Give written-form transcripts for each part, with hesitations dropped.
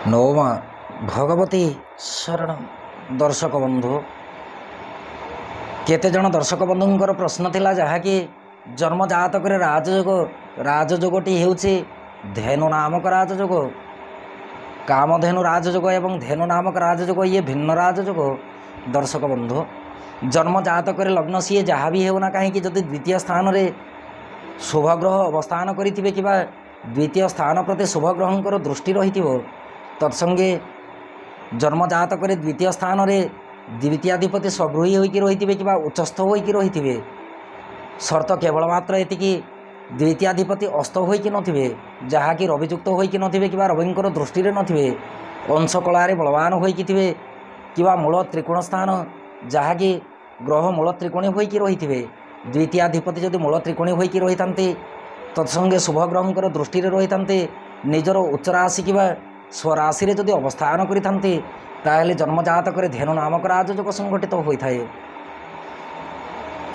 नवमा भगवती शरण दर्शक बंधु केते जन दर्शक बंधुंकर प्रश्न थिला जहाँकि जन्म जातक राजयोगटी हेउछि धेनु नामक राजयोग कामधेनु राजयोग एवं धेनु नामक राजयोग ये भिन्न राजयोग। दर्शक बंधु जन्म जातक लग्न सी जहाँ भी होना कहीं जदि द्वितीय स्थान रे शुभग्रह अवस्थान करिथिबे किबा द्वितीय स्थान प्रति शुभग्रहंकर दृष्टि रहिथिबो तत्संगे जन्म जातक द्वितीय स्थान रे द्वितीयाधिपति स्वगृही होइकी रहिथिबे किबा उच्चस्थ होइकी रहिथिबे। शर्त केवल मात्र एतिकी द्वितीयाधिपति अस्त होइकी नथिबे जहाँकि रवियुक्त होइकी नथिबे किबा रविंकर दृष्टि रे नथिबे अंश कलारे बलवान होइकी थिबे किबा मूल त्रिकोण स्थान जहाँकि ग्रह मूल त्रिकोणी होइकी रहिथिबे। द्वितीयाधिपति जदि मूल त्रिकोणी होइकी रहितांते तत्संगे शुभग्रहंकर दृष्टि रे रहितांते निजर उच्च राशि किबा स्वराशि जदि अवस्थान करिथांते ताहेले जन्म जातक धेनु नामक राजयोग संघटित होता है।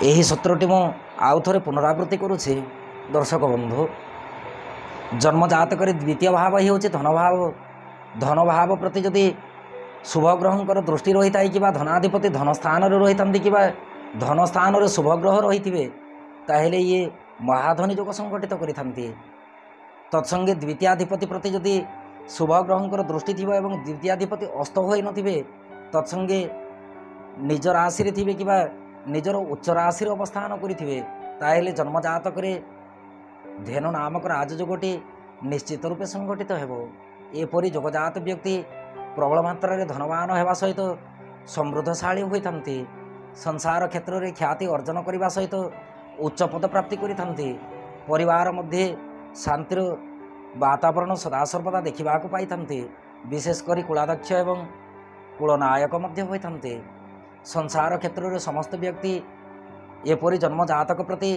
यही सूत्रटी मु आउ थे पुनरावृत्ति करुच्छे। दर्शक बंधु जन्म जातक द्वितीय भाव ही होचे धन भाव। धन भाव प्रति जदि शुभग्रहंकर दृष्टि रही था कि धनाधिपति धन स्थान रही था कि धन स्थान शुभग्रह रही ताहेले ये महाधनी योग संघटित करिथांती। तत्संगे द्वितीयाधिपति प्रति जदि शुभग्रहंकर दृष्टि थी एवं द्वितीयाधिपति अस्त हो नथिबे तत्संगे निज राशि रे थिबे किबा निजर उच्च राशि अवस्थान करिथिबे ताहेले जन्म जातक धेनु नामक राजयोगटी निश्चित रूपे संघटित हेबो। एपरि जोगजात व्यक्ति प्रबल मात्रा रे धनवान हेबा सहित समृद्धशाली होइथांती। संसार क्षेत्र में ख्याति अर्जन करने सहित उच्च पद प्राप्ति करिथांती। परिवार मध्य शांतिर वातावरण सदासर्वदा देखा पाई विशेषकर कुलाध्यक्ष एवं कुलनायक होते। संसार क्षेत्र में समस्त व्यक्ति एपरी जन्म जातक प्रति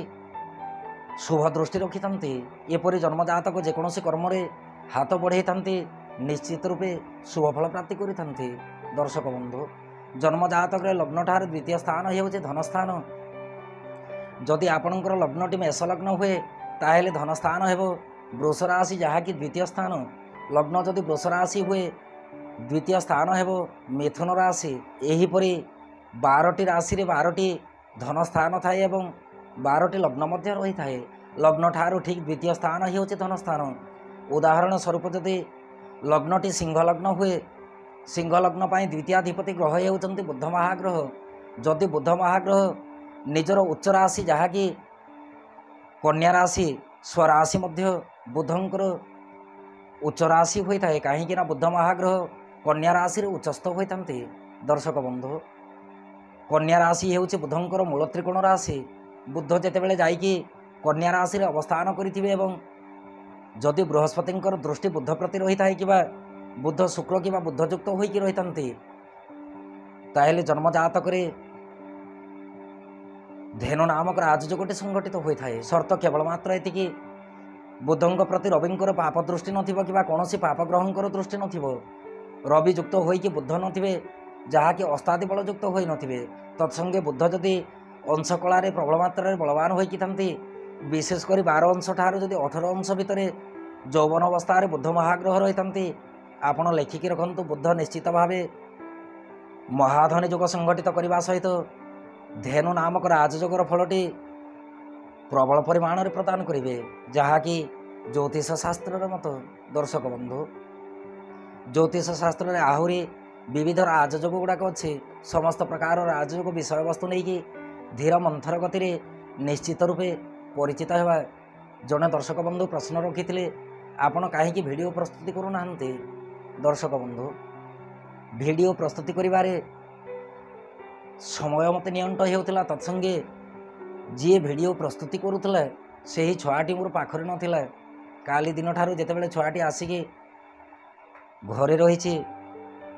शुभ दृष्टि रखि था। एपरी जन्म जातक जेकोसी कर्म हाथ बढ़ाई था निश्चित रूपे शुभफल प्राप्ति करि। दर्शक बंधु जन्म जातक लग्न ठार द्वितीय स्थान हो धन स्थान। जदि आपणकर लग्नटी मेष लग्न हुए ताहेले धन स्थान हेबो वृष राशि जहाँकि द्वितीय स्थान। लग्न जदि वृष राशि हुए द्वितीय स्थान हेबो मिथुन राशि। एहीपरि 12टी राशि रे 12टी धन स्थान थाए एवं 12टी लग्न मध्य रही थाए। लग्न ठारू ठीक द्वितीय स्थान ही होचे धन स्थान। उदाहरण स्वरूप जदि लग्नटी सिंह लग्न हुए सिंह लग्न पाई द्वितीयाधिपति ग्रह हेउचंती बुध महाग्रह। जदि बुध महाग्रह निजर उच्च राशि जहाँकि कन्या राशि स्वराशि मध्य बुधंकर उच्च राशि होता है कहीं बुध महाग्रह कन्या राशि उच्चस्थ होता। दर्शक बंधु कन्या राशि हेउछि बुधंकर मूल त्रिकोण राशि। बुध जेतेबेले जाइकी कन्या राशि अवस्थान करिथिबे एवं जदि बृहस्पतिंकर दृष्टि बुध प्रति रही था कि बुध शुक्र कि बुध युक्त होइकी रहितांती ताहेले जन्म जातक धेनु नामक राजयोगटी संघटित होता है। शर्त केवल मात्र एतिकी बुधंक प्रति रविंकर पाप दृष्टि नथिबो किबा कोनोसी पाप ग्रहंकर दृष्टि नथिबो। रवि युक्त होइकी बुध नथिबे जहाँकि अस्तादि बल युक्त होई नथिबे। तत्संगे बुध जदि अंश कलारे प्रबल मात्रा रे बलवान होइकी थांती विशेषकर 12 अंश ठार जदि 18 अंश भितर यौवन अवस्था बुध महाग्रह रही थांती आपण लेखिकी रखंतु। बुध निश्चित भावे महाधनी योग संघटित करने सहित धेनु नामक राजयोगर फलटी प्रबल परिमाण में प्रदान करेंगे जहाँकि ज्योतिष शास्त्र मत। दर्शक बंधु ज्योतिष शास्त्र में आहरी विविध राजयोग गुड़ाक अच्छे। समस्त प्रकार राजयोग विषय वस्तु नहीं कि धीर मंथर गति निश्चित रूपे परिचित होगा। जड़े दर्शक बंधु प्रश्न रखी आपण कहीं वीडियो प्रस्तुति करूना। दर्शक बंधु वीडियो प्रस्तुति करिबारे समय मत नियंट होता। तत्संगे जी वीडियो प्रस्तुति करूला से ही छुआटी मोर पाखरे नथिला। काली दिन ठारू जेतेबेले छुआटी आसिकी घरे रही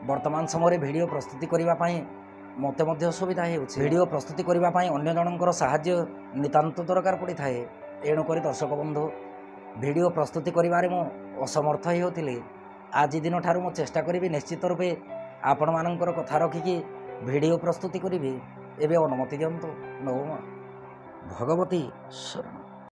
वर्तमान समय वीडियो प्रस्तुति करने मते मध्य सुविधा होउछि। वीडियो प्रस्तुति करने अन्य जनकर साहाय्य नितांत दरकार पड़ी थाए। एणुक दर्शक बंधु वीडियो प्रस्तुति करिबारे मु असमर्थ होतिले। आज दिन ठारू मु चेष्टा करी निश्चित रूपे आपण मानकर कथा रखिकी वीडियो प्रस्तुति करी। एवं अनुमति दियंतु। नमः भगवती शरण।